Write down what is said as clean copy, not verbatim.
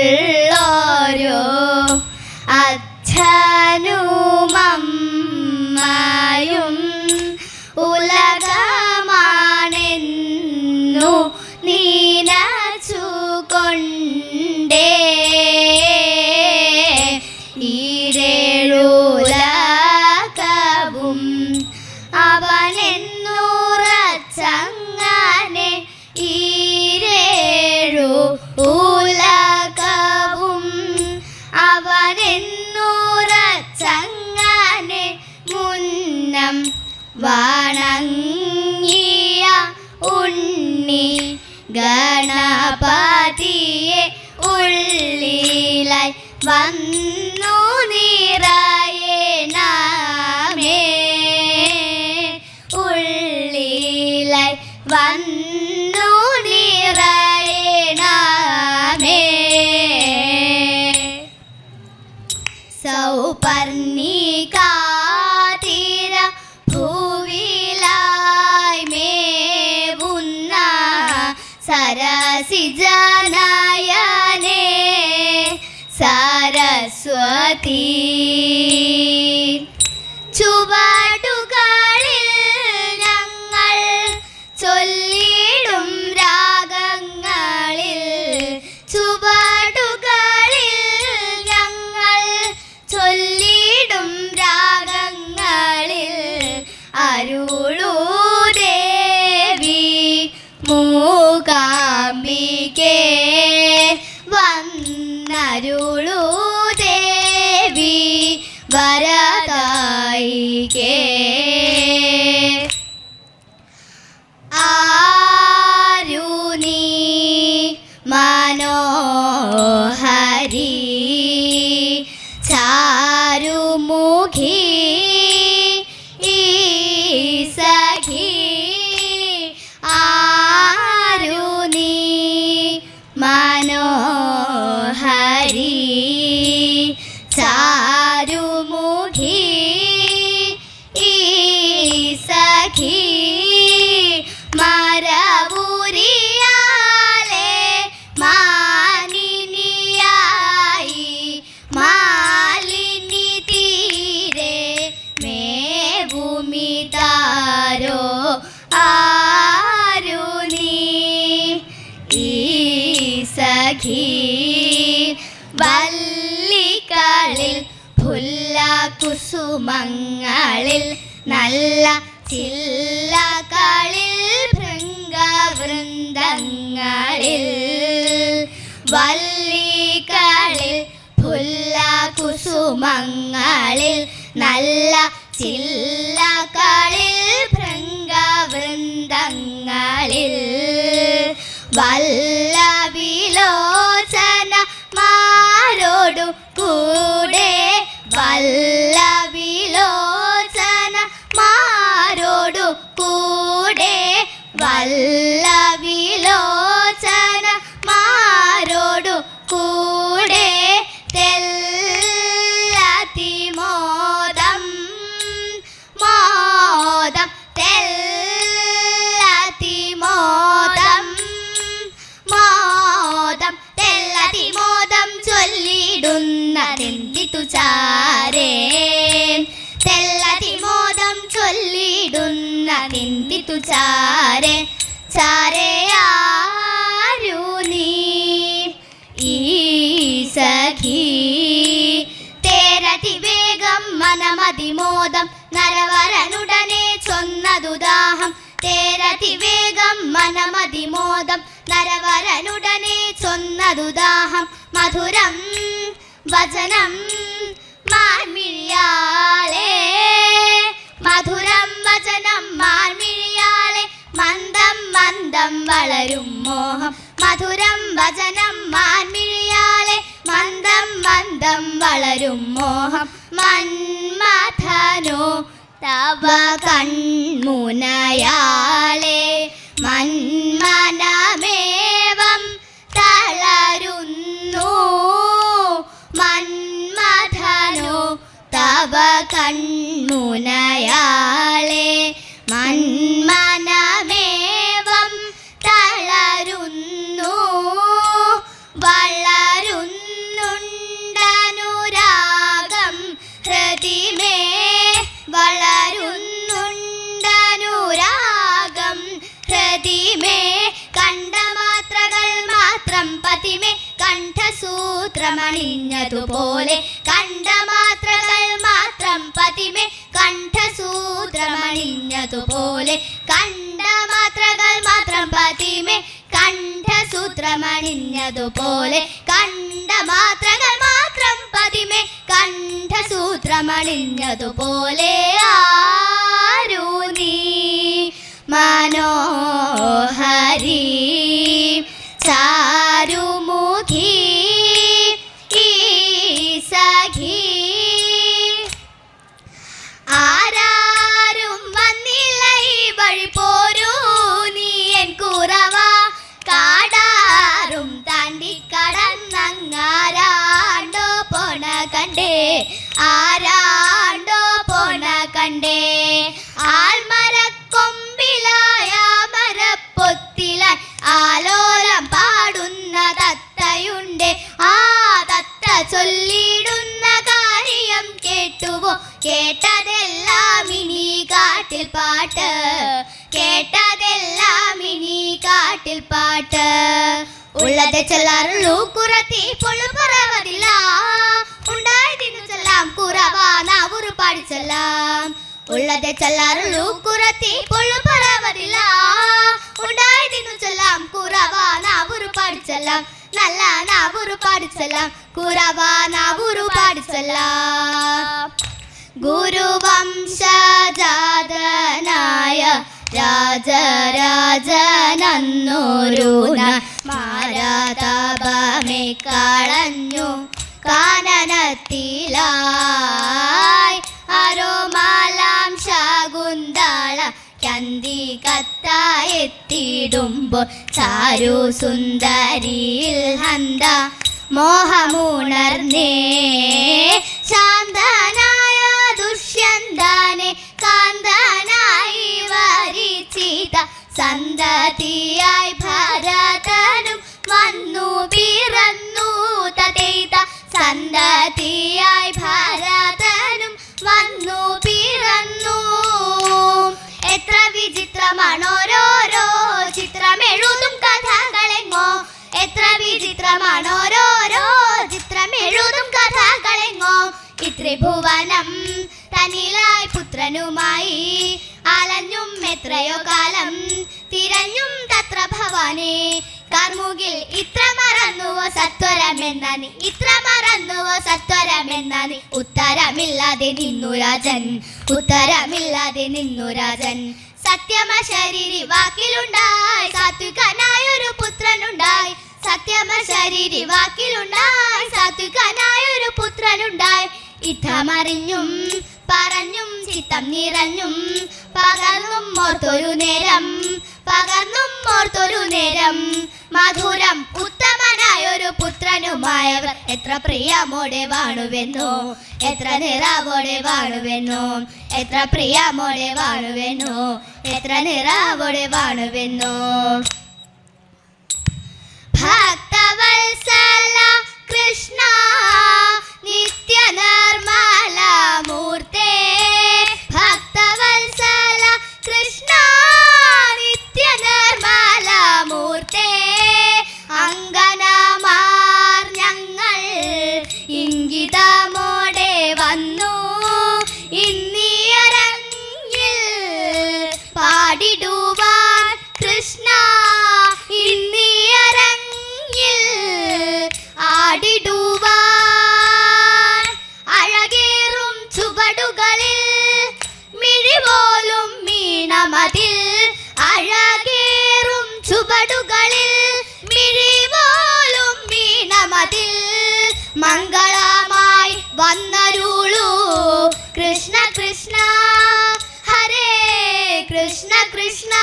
അരികിലായുള്ളോരോ അച്ഛനുമമ്മയും ഉലകമാണെന്നു നീനച്ചുകൊണ്ടേ ഈരേഴുലകവും അവനെന്നുറച്ചങ്ങനെ ഈരേഴു ഉലകവും അവനെന്നുറച്ചങ്ങനെ മുന്നം വണങ്ങിയ ഉണ്ണി ഗണപതിയെ ഉള്ളിലായി വന്നു നിറയണമേ ഉള്ളിലായി വന്നു നിറയണമേ സൗപർണികാതീര ഭൂവിലായി മേവുന്ന സരസിജനയനേ സരസ്വതി ചുവടുകളിൽ ഞങ്ങൾ ചൊല്ലിടും രാഗങ്ങളിൽ ചുവടുകളിൽ ഞങ്ങൾ ചൊല്ലിടും രാഗങ്ങളിൽ അരുളൂ ദേവി മൂകാംബികേ വന്നരുളൂ ദേവി വരദായികേ ആരു നീ മനോഹരി ചാരുമുഖി ഈ സഖി ആരു നീ മനോഹരി ചാരുമുഖി ഈ സഖി മരവുരിയാലെ മാനിനിയായി മാലിനി തീരെ മേഭൂമിതാരോ ആരു നീ ഈ സഖി വല്ലികളിൽ പുല്ലകുസുമങ്ങളിൽ നല്ല ചില്ലകളിൽ ഭൃംഗവൃന്ദങ്ങളിൽ വല്ലികളിൽ പുല്ലകുസുമങ്ങളിൽ നല്ല ചില്ലകളിൽ ഭൃംഗവൃന്ദങ്ങളിൽ വല്ലവിലോചന മാരോടു കൂടെ വല്ലവിലോചന മാരോടു കൂടെ വല്ലവിലോചന മാരോടു കൂടെ തെല്ലതിമോദം മോദം തെല്ലതിമോദം മോദം തെല്ലതിമോദം ചൊല്ലിടുന്നതെന്തിതു ചാരേ തെല്ലതിമോദം ചൊല്ലിടുന്നതെന്തിതു ചാരേ ചാരേ ആരു നീ ഈ സഖി തേരതിവേഗം മനമതിമോദം നരവരനുടനെ ചൊന്നതുദാഹം തേരതിവേഗം മനമതിമോദം നരവരനുടനെ ചൊന്നതുദാഹം മധുരം വചനം മാൻമിഴിയാളെ മധുരം വചനം മാൻമിഴിയാളെ മന്ദം മന്ദം വളരും മോഹം മധുരം വചനം മാൻമിഴിയാളെ മന്ദം മന്ദം വളരും മോഹം മന്മഥനോ തവ കൺമുനയാളെ മന്മനമേവം തളരുന്നു മന്മഥനോ തവ കൺമുനയാളെ മന്മനമേവം കണ്ഠസൂത്രമണിഞ്ഞതുപോലെ കണ്ഠമാത്രകൾ മാത്രം പതിമേ കണ്ഠസൂത്രമണിഞ്ഞതുപോലെ കണ്ഠമാത്രകൾ മാത്രം പതിമേ കണ്ഠസൂത്രമണിഞ്ഞതുപോലെ കണ്ഠമാത്രകൾ മാത്രം പതിമേ കണ്ഠസൂത്രമണിഞ്ഞതുപോലെ ആരു നീ മനോഹരി ചാരുമുഖി ഈ സഖി ആരാരും വന്നില്ല ഈ വഴി പോരൂ നീ എൻ കുറവ കാടാറും താണ്ടി കടന്നങ്ങാരാണ്ടോ പോണ കണ്ടേ ആരാണ്ടോ പോണ കണ്ടേ ആൽമരക്കൊമ്പിലായ മരപ്പൊത്തിലായി ആലോലം പാടുന്ന തത്തയുണ്ട് ആ തത്ത ചൊല്ലിടുന്ന കാര്യം കേട്ടുവോ കേട്ടതെല്ലാം ഇനി കാട്ടിൽ പാട്ട് കേട്ടതെല്ലാം ഇനി കാട്ടിൽ പാട്ട് ഉള്ളത് ചൊല്ലാറുള്ളൂ കുറത്തി പൊള്ളു പറവതില്ല ഉണ്ടായതിന്നു ചൊല്ലാം കുറവാ നാവുറു പാടി ചൊല്ലാം ഉള്ളത് ചൊല്ലാറുള്ളൂ കുറത്തി പൊള്ളു പറവതില്ല ഉണ്ടായതിന്നു ചൊല്ലാം കുറവാ നാവുറു പാടി ചൊല്ലാം നല്ല നാവുറു പാടി ചൊല്ലാം കുറവാ നാവുറു പാടി ചൊല്ലാം ഗുരുവംശജാതനായ രാജരാജനന്നൊരു മാരാതാപമേ കളഞ്ഞു കാനനത്തിലായി അരോമാലാം ശകുന്തള ചന്തി കത്തായെത്തിടുമ്പോൾ ചാരു സുന്ദരിയിൽ ഹന്ത മോഹമുണർന്നേ ശാന്തനായ ദുഷ്യന്തനെ കാന്തനായി വരിച്ചിത സന്തതിയായി ഭരതനും വന്നു പിറന്നു തതേത സന്തതിയായി ഭരതനും വന്നു പിറന്നു എത്ര വിചിത്രമാണോരോരോ ചിത്രമെഴുതും കഥകളെങ്ങോ എത്ര വിചിത്രമാണോരോരോ ചിത്രമെഴുതും കഥകളെങ്ങോ ഇത്രിഭുവനം തന്നിലായി പുത്രനുമായി അലഞ്ഞും എത്രയോ കാലം തിരഞ്ഞും തത്ര ഭവാനെ കാർമുകിൽ ഇത്ര മറന്നുവോ സത്വരമെന്നാനി ഇത്ര മറന്നുവോ സത്വരമെന്നാനി ഉത്തരമില്ലാതെ നിന്നു രാജൻ ഉത്തരമില്ലാതെ നിന്നു രാജൻ സത്യമ ശരീരി വാക്കിലുണ്ടായി സാത്വികനായൊരു പുത്രനുണ്ടായി സത്യമ ശരീരി വാക്കിലുണ്ടായി സാത്വികനായൊരു പുത്രനുണ്ടായി ഇത്തമറിഞ്ഞും പറഞ്ഞും ചിത്തം നിറഞ്ഞും പകർന്നും ഓർത്തൊരു നേരം പകർന്നും ഓർത്തൊരു നേരം മധുരം ഉത്തമനായൊരു പുത്രനുമായവർ എത്ര പ്രിയമോടെ വാണുവെന്നോ എത്ര നിറാവോടെ വാണുവെന്നോ എത്ര പ്രിയമോടെ വാണുവെന്നോ എത്ര നിറാവോടെ വാണുവെന്നോ ഭക്തവത്സല കൃഷ്ണ നിത്യ നിർമ്മല മൂർത്തേ ഭക്തവത്സല കൃഷ്ണ നിത്യ നിർമ്മല മൂർത്തേ അങ്കനമാർ ഞങ്ങൾ ഇംഗിതമോടെ വന്നു ഇന്നിയരങ്ങിൽ പാടിടുവാൻ കൃഷ്ണ ഇന്നിയരങ്ങിൽ ആടിടുവാൻ അഴകേറും ചുവടുകളിൽ മിഴിപോലും മീണമതിൽ അഴകേറും ചുവടുകളിൽ മിഴിപോലും മീണമതിൽ മംഗളമായി വന്നരുളൂ കൃഷ്ണ കൃഷ്ണ ഹരേ കൃഷ്ണ കൃഷ്ണ